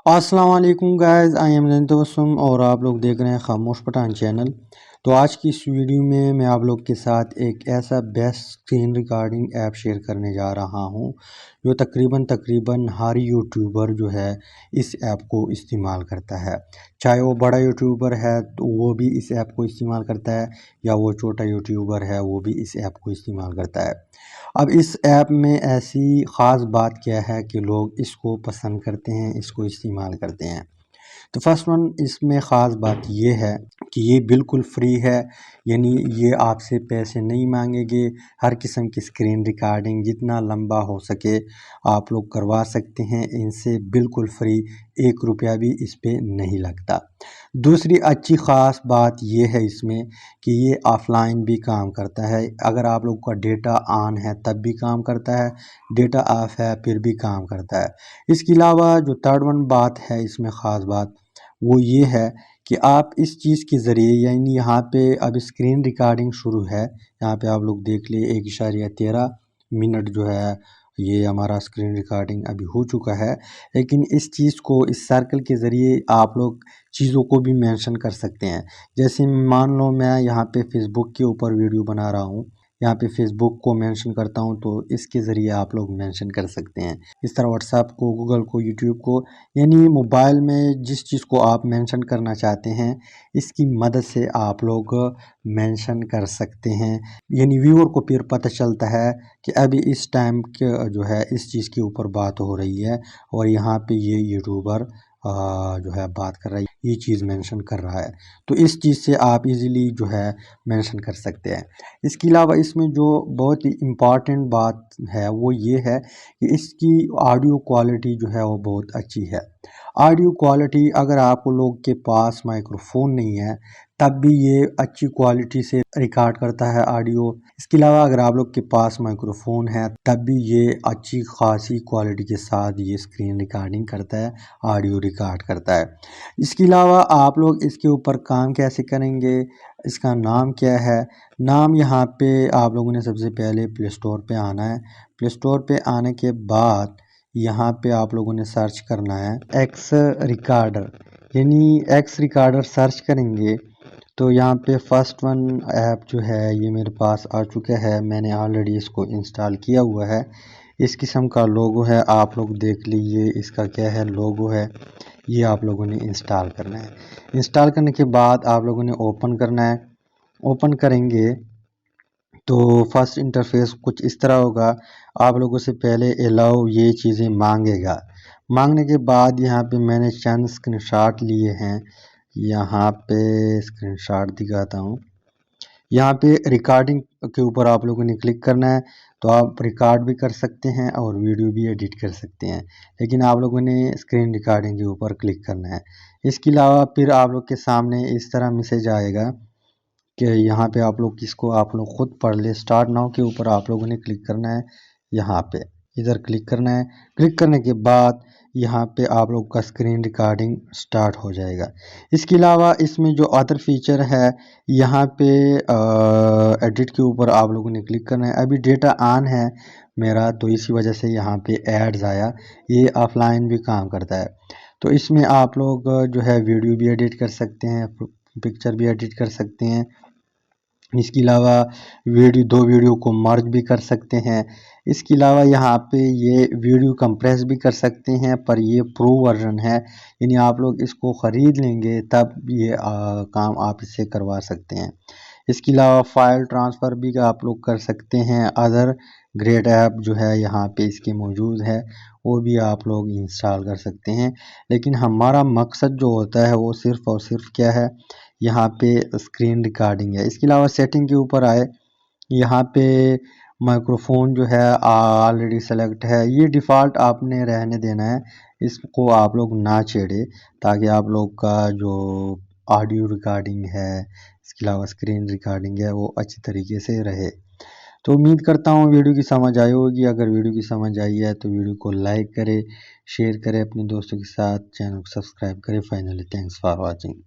अस्सलाम वालेकुम guys, I am Tabassum और आप लोग देख रहे हैं खामोश पठान चैनल। तो आज की इस वीडियो में मैं आप लोग के साथ एक ऐसा best screen recording app share करने जा रहा हूं जो तकरीबन हर यूट्यूबर जो है इस ऐप को इस्तेमाल करता है। चाहे वो बड़ा यूट्यूबर है तो वो भी इस ऐप को इस्तेमाल करता है, या वो छोटा यूट्यूबर है वो भी इस ऐप को इस्तेमाल करता है। अब इस ऐप में ऐसी ख़ास बात क्या है कि लोग इसको पसंद करते हैं, इसको इस्तेमाल करते हैं। तो फर्स्ट वन इसमें ख़ास बात ये है कि ये बिल्कुल फ्री है, यानी ये आपसे पैसे नहीं मांगेंगे। हर किस्म की स्क्रीन रिकॉर्डिंग जितना लंबा हो सके आप लोग करवा सकते हैं इनसे, बिल्कुल फ्री, 1 रुपया भी इस पे नहीं लगता। दूसरी अच्छी ख़ास बात ये है इसमें कि ये ऑफ़लाइन भी काम करता है। अगर आप लोग का डेटा ऑन है तब भी काम करता है, डेटा ऑफ़ है फिर भी काम करता है। इसके अलावा जो थर्ड वन बात है इसमें ख़ास बात वो ये है कि आप इस चीज़ के ज़रिए, यानी यहाँ पे अब स्क्रीन रिकॉर्डिंग शुरू है, यहाँ पे आप लोग देख लिए 1.13 मिनट जो है ये हमारा स्क्रीन रिकॉर्डिंग अभी हो चुका है। लेकिन इस चीज़ को, इस सर्कल के ज़रिए आप लोग चीज़ों को भी मेंशन कर सकते हैं। जैसे मान लो मैं यहाँ पे फेसबुक के ऊपर वीडियो बना रहा हूँ, यहाँ पे फेसबुक को मेंशन करता हूँ तो इसके ज़रिए आप लोग मेंशन कर सकते हैं। इस तरह व्हाट्सएप को, गूगल को, यूट्यूब को, यानी मोबाइल में जिस चीज़ को आप मेंशन करना चाहते हैं इसकी मदद से आप लोग मेंशन कर सकते हैं। यानी व्यूअर को फिर पता चलता है कि अभी इस टाइम के जो है इस चीज़ के ऊपर बात हो रही है और यहाँ पे ये यूट्यूबर जो है बात कर रहा है, ये चीज़ मेंशन कर रहा है। तो इस चीज़ से आप इजीली जो है मेंशन कर सकते हैं। इसके अलावा इसमें जो बहुत ही इम्पॉर्टेंट बात है वो ये है कि इसकी ऑडियो क्वालिटी जो है वो बहुत अच्छी है। ऑडियो क्वालिटी, अगर आप लोग के पास माइक्रोफोन नहीं है तब भी ये अच्छी क्वालिटी से रिकॉर्ड करता है ऑडियो। इसके अलावा अगर आप लोग के पास माइक्रोफोन है तब भी ये अच्छी खासी क्वालिटी के साथ ये स्क्रीन रिकॉर्डिंग करता है, ऑडियो रिकॉर्ड करता है। इसके अलावा आप लोग इसके ऊपर काम कैसे करेंगे, इसका नाम क्या है? नाम यहाँ पे आप लोगों ने सबसे पहले प्ले स्टोर पे आना है। प्ले स्टोर पे आने के बाद यहाँ पे आप लोगों ने सर्च करना है एक्स रिकॉर्डर, यानी एक्स रिकॉर्डर सर्च करेंगे तो यहाँ पे फर्स्ट वन ऐप जो है ये मेरे पास आ चुका है। मैंने ऑलरेडी इसको इंस्टॉल किया हुआ है। इस किस्म का लोगो है, आप लोग देख लीजिए इसका क्या है लोगो है। ये आप लोगों ने इंस्टॉल करना है। इंस्टॉल करने के बाद आप लोगों ने ओपन करना है। ओपन करेंगे तो फर्स्ट इंटरफेस कुछ इस तरह होगा। आप लोगों से पहले अलाउ ये चीज़ें मांगेगा। मांगने के बाद यहाँ पे मैंने चंद स्क्रीनशॉट लिए हैं, यहाँ पे स्क्रीनशॉट दिखाता हूँ। यहाँ पे रिकॉर्डिंग के ऊपर आप लोगों ने क्लिक करना है तो आप रिकॉर्ड भी कर सकते हैं और वीडियो भी एडिट कर सकते हैं, लेकिन आप लोगों ने स्क्रीन रिकॉर्डिंग के ऊपर क्लिक करना है। इसके अलावा फिर आप लोग के सामने इस तरह मैसेज आएगा कि यहाँ पे आप लोग किसको आप लोग खुद पढ़ ले। स्टार्ट नाउ के ऊपर आप लोगों ने क्लिक करना है, यहाँ पे इधर क्लिक करना है। क्लिक करने के बाद यहाँ पे आप लोग का स्क्रीन रिकॉर्डिंग स्टार्ट हो जाएगा। इसके अलावा इसमें जो अदर फीचर है यहाँ पे एडिट के ऊपर आप लोगों ने क्लिक करना है। अभी डेटा ऑन है मेरा तो इसी वजह से यहाँ पे एड्स आया। ये ऑफलाइन भी काम करता है। तो इसमें आप लोग जो है वीडियो भी एडिट कर सकते हैं, पिक्चर भी एडिट कर सकते हैं। इसके अलावा दो वीडियो को मर्ज भी कर सकते हैं। इसके अलावा यहाँ पे ये वीडियो कंप्रेस भी कर सकते हैं, पर ये प्रो वर्जन है, यानी आप लोग इसको ख़रीद लेंगे तब ये काम आप इससे करवा सकते हैं। इसके अलावा फ़ाइल ट्रांसफ़र भी आप लोग कर सकते हैं। अदर ग्रेट ऐप जो है यहाँ पे इसके मौजूद है वो भी आप लोग इंस्टॉल कर सकते हैं। लेकिन हमारा मकसद जो होता है वो सिर्फ़ और सिर्फ क्या है, यहाँ पे स्क्रीन रिकॉर्डिंग है। इसके अलावा सेटिंग के ऊपर आए, यहाँ पे माइक्रोफोन जो है ऑलरेडी सेलेक्ट है, ये डिफ़ॉल्ट आपने रहने देना है, इसको आप लोग ना छेड़े ताकि आप लोग का जो ऑडियो रिकॉर्डिंग है, इसके अलावा स्क्रीन रिकॉर्डिंग है वो अच्छी तरीके से रहे। तो उम्मीद करता हूँ वीडियो की समझ आई होगी। अगर वीडियो की समझ आई है तो वीडियो को लाइक करें, शेयर करें अपने दोस्तों के साथ, चैनल को सब्सक्राइब करें। Finally thanks for watching.